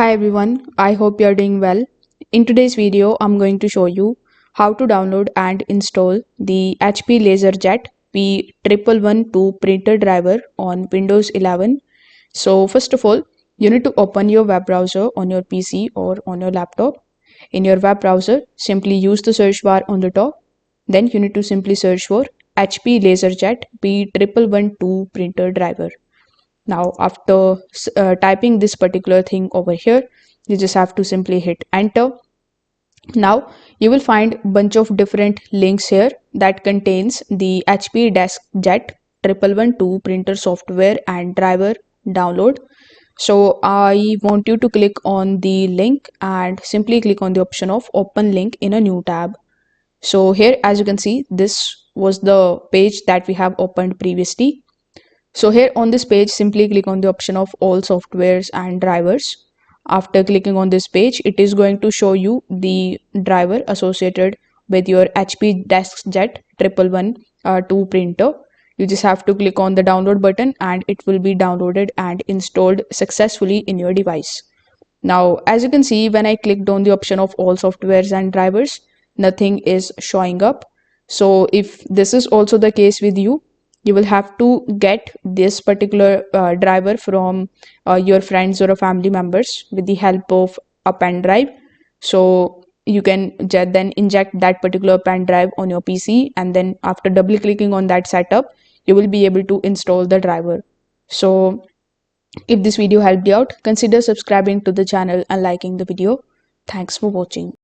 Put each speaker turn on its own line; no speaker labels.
Hi everyone, I hope you are doing well. In today's video, I'm going to show you how to download and install the HP Laserjet P1112 printer driver on Windows 11. So first of all, you need to open your web browser on your PC or on your laptop. In your web browser, simply use the search bar on the top. Then you need to simply search for HP Laserjet P1112 printer driver. Now, after typing this particular thing over here, you just have to simply hit enter. Now, you will find bunch of different links here that contains the HP DeskJet 1112 printer software and driver download. So I want you to click on the link and simply click on the option of open link in a new tab. So here, as you can see, this was the page that we have opened previously. So here on this page, simply click on the option of all softwares and drivers. After clicking on this page, it is going to show you the driver associated with your HP DeskJet 1112 printer. You just have to click on the download button and it will be downloaded and installed successfully in your device. Now, as you can see, when I clicked on the option of all softwares and drivers, nothing is showing up. So if this is also the case with you, you will have to get this particular driver from your friends or family members with the help of a pen drive. So you can then inject that particular pen drive on your PC, and then after double clicking on that setup, you will be able to install the driver. So if this video helped you out, consider subscribing to the channel and liking the video. Thanks for watching.